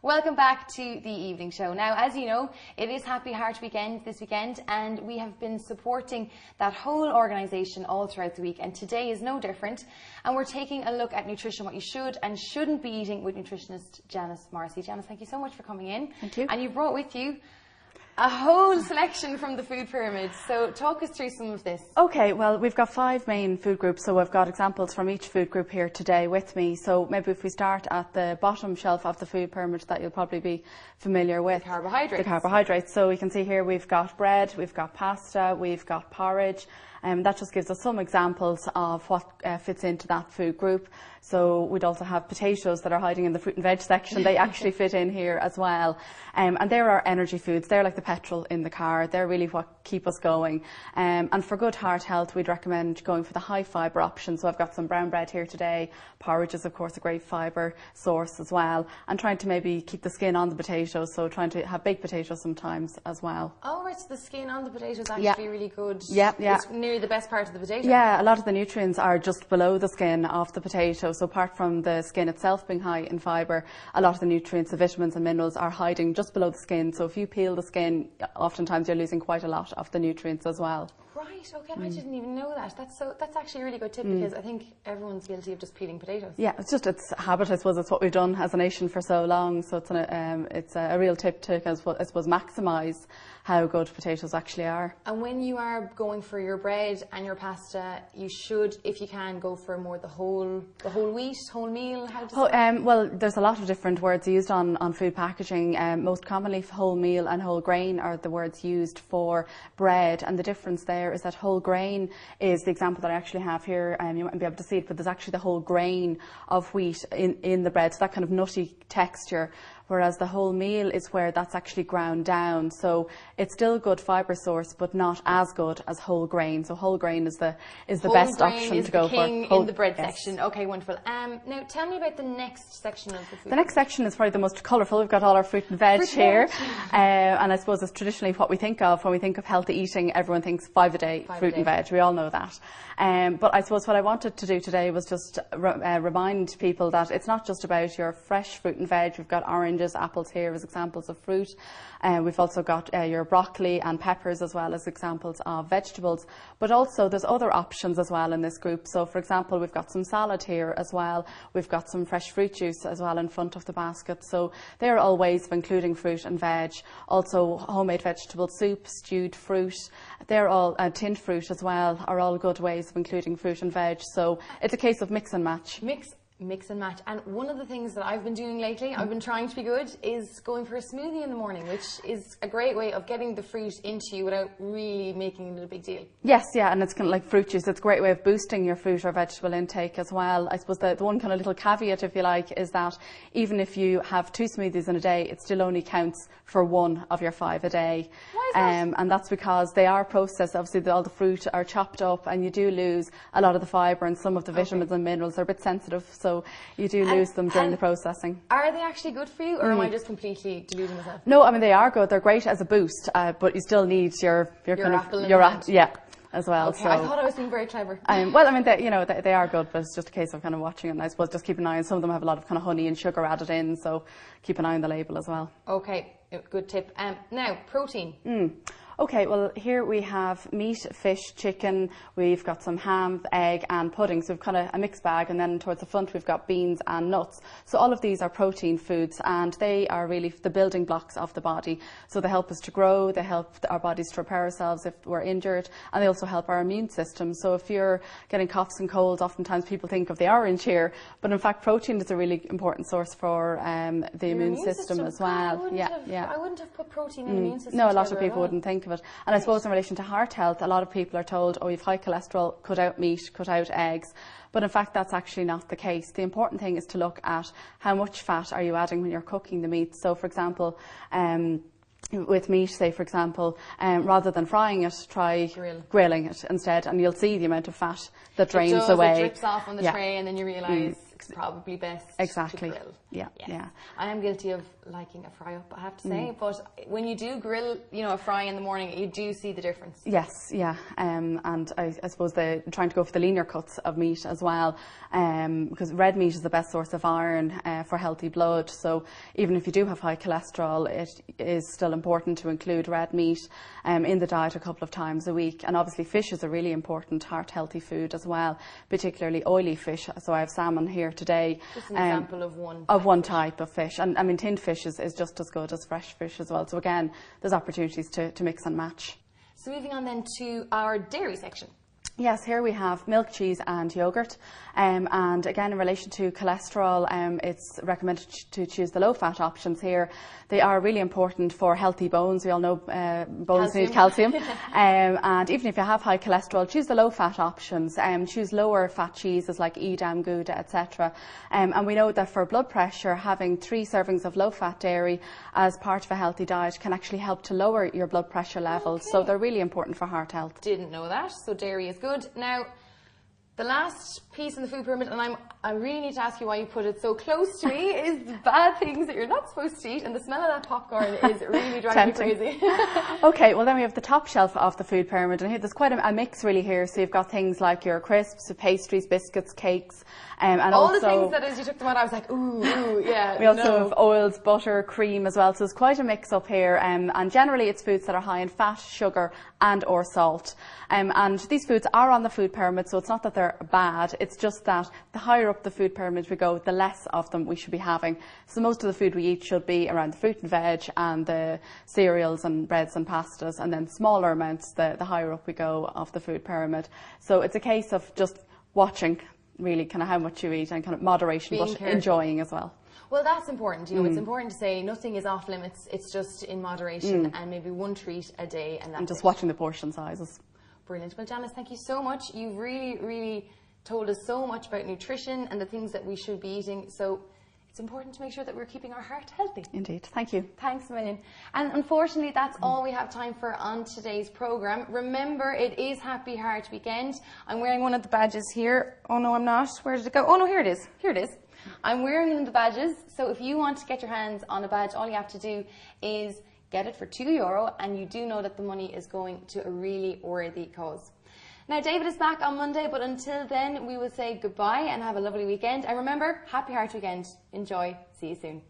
Welcome back to the evening show. Now, as you know, it is Happy Heart Weekend this weekend, and we have been supporting that whole organisation all throughout the week, and today is no different. And we're taking a look at nutrition, what you should and shouldn't be eating, with nutritionist Janis Morrisey. Janis, thank you so much for coming in. Thank you. And you brought with you a whole selection from the food pyramid. So talk us through some of this. Okay, well, we've got 5 main food groups, so I've got examples from each food group here today with me. So maybe if we start at the bottom shelf of the food pyramid that you'll probably be familiar with. The carbohydrates. The carbohydrates. So we can see here we've got bread, we've got pasta, we've got porridge. That just gives us some examples of what fits into that food group. So we'd also have potatoes that are hiding in the fruit and veg section. They actually fit in here as well. And they're our energy foods. They're like the petrol in the car. They're really what keep us going. And for good heart health, we'd recommend going for the high fibre option. So I've got some brown bread here today. Porridge is, of course, a great fibre source as well. And trying to maybe keep the skin on the potatoes. So trying to have baked potatoes sometimes as well. Oh, right. So the skin on the potatoes is actually really good. Yeah. It's nearly the best part of the potato. Yeah, a lot of the nutrients are just below the skin of the potato. So apart from the skin itself being high in fibre, a lot of the nutrients, the vitamins and minerals are hiding just below the skin. So if you peel the skin, oftentimes you're losing quite a lot of the nutrients as well. Right, okay, I didn't even know that. That's actually a really good tip, because I think everyone's guilty of just peeling potatoes. Yeah, it's habit. I suppose it's what we've done as a nation for so long. So it's a real tip to, I suppose, maximise how good potatoes actually are. And when you are going for your bread and your pasta, you should, if you can, go for more the whole wheat, whole meal. Well, there's a lot of different words used on food packaging. Most commonly, whole meal and whole grain are the words used for bread, and the difference there is that whole grain is the example that I actually have here. You mightn't be able to see it, but there's actually the whole grain of wheat in the bread, so that kind of nutty texture. Whereas the whole meal is where that's actually ground down. So it's still a good fibre source, but not as good as whole grain. So whole grain is the best option to go for. Whole grain is the king in the bread section. Okay, wonderful. Now tell me about the next section of the food. The next section is probably the most colourful. We've got all our fruit and veg here. And I suppose it's traditionally what we think of when we think of healthy eating. Everyone thinks 5 a day fruit and veg. We all know that. But I suppose what I wanted to do today was just remind people that it's not just about your fresh fruit and veg. We've got oranges, apples here as examples of fruit. We've also got your broccoli and peppers as well as examples of vegetables. But also there's other options as well in this group. So for example, we've got some salad here as well. We've got some fresh fruit juice as well in front of the basket. So they're all ways of including fruit and veg. Also homemade vegetable soup, stewed fruit. They're all tinned fruit as well, are all good ways of including fruit and veg. So it's a case of mix and match. Mix and match. And one of the things that I've been doing lately, I've been trying to be good, is going for a smoothie in the morning, which is a great way of getting the fruit into you without really making it a big deal. Yes, yeah, and it's kind of like fruit juice. It's a great way of boosting your fruit or vegetable intake as well. I suppose the one kind of little caveat, if you like, is that even if you have 2 smoothies in a day, it still only counts for 1 of your 5 a day. Why is that? And that's because they are processed. Obviously, all the fruit are chopped up, and you do lose a lot of the fibre and some of the vitamins and minerals. They're a bit sensitive, so you do lose them during the processing. Are they actually good for you, or am I just completely deluding myself? No, I mean, they are good. They're great as a boost, but you still need your apple as well. Okay, so I thought I was being very clever. Well, I mean, they are good, but it's just a case of kind of watching it. And I suppose just keep an eye on. Some of them have a lot of kind of honey and sugar added in, so keep an eye on the label as well. Okay, good tip. Now, protein. Okay, well, here we have meat, fish, chicken, we've got some ham, egg and pudding. So we've kind of a mixed bag, and then towards the front we've got beans and nuts. So all of these are protein foods, and they are really the building blocks of the body. So they help us to grow, they help our bodies to repair ourselves if we're injured, and they also help our immune system. So if you're getting coughs and colds, oftentimes people think of the orange here, but in fact protein is a really important source for the immune system as well. I wouldn't have put protein in the immune system. No, a lot of people wouldn't think of it. And I suppose in relation to heart health, a lot of people are told, oh, you've high cholesterol, cut out meat, cut out eggs. But in fact, that's actually not the case. The important thing is to look at how much fat are you adding when you're cooking the meat. So, for example, with meat, say, for example, rather than frying it, try grilling it instead, and you'll see the amount of fat that drains away. It drips off on the tray, and then you realise probably best exactly. to grill. Yeah, yes. yeah. I am guilty of liking a fry up, I have to say, but when you do grill, you know, a fry in the morning, you do see the difference. Yes, yeah, and I suppose trying to go for the leaner cuts of meat as well, because red meat is the best source of iron for healthy blood. So even if you do have high cholesterol, it is still important to include red meat in the diet a couple of times a week. And obviously fish is a really important heart-healthy food as well, particularly oily fish. So I have salmon here today. Just an example of one. Of one type of fish. And I mean, tinned fish is just as good as fresh fish as well. So again, there's opportunities to mix and match. So moving on then to our dairy section. Yes, here we have milk, cheese and yoghurt. And again, in relation to cholesterol, it's recommended to choose the low-fat options here. They are really important for healthy bones. We all know bones need calcium. And even if you have high cholesterol, choose the low-fat options. Choose lower fat cheeses like Edam, Gouda, etc. And we know that for blood pressure, having 3 servings of low-fat dairy as part of a healthy diet can actually help to lower your blood pressure levels. Okay. So they're really important for heart health. Didn't know that. So dairy is good. Now, the last piece in the food pyramid, and I really need to ask you why you put it so close to me, is the bad things that you're not supposed to eat, and the smell of that popcorn is really driving me crazy. Okay, well then we have the top shelf of the food pyramid, and here there's quite a mix really here. So you've got things like your crisps, pastries, biscuits, cakes, and all also the things that as you took them out, I was like, ooh, yeah. We also have oils, butter, cream as well. So there's quite a mix up here, and generally it's foods that are high in fat, sugar, and or salt. And these foods are on the food pyramid, so it's not that they're bad. It's just that the higher up the food pyramid we go, the less of them we should be having. So most of the food we eat should be around the fruit and veg and the cereals and breads and pastas, and then smaller amounts the higher up we go of the food pyramid. So it's a case of just watching really kind of how much you eat and kind of moderation, but enjoying as well. Well, that's important. You know, it's important to say nothing is off limits. It's just in moderation and maybe one treat a day, and that's and just watching the portion sizes. Brilliant. Well, Janis, thank you so much. You've really, really told us so much about nutrition and the things that we should be eating. So it's important to make sure that we're keeping our heart healthy. Indeed. Thank you. Thanks a million. And unfortunately, that's all we have time for on today's programme. Remember, it is Happy Heart Weekend. I'm wearing one of the badges here. Oh, no, I'm not. Where did it go? Oh, no, here it is. Here it is. I'm wearing one of the badges. So if you want to get your hands on a badge, all you have to do is get it for €2, and you do know that the money is going to a really worthy cause. Now, David is back on Monday, but until then, we will say goodbye and have a lovely weekend. And remember, Happy Heart Weekend. Enjoy. See you soon.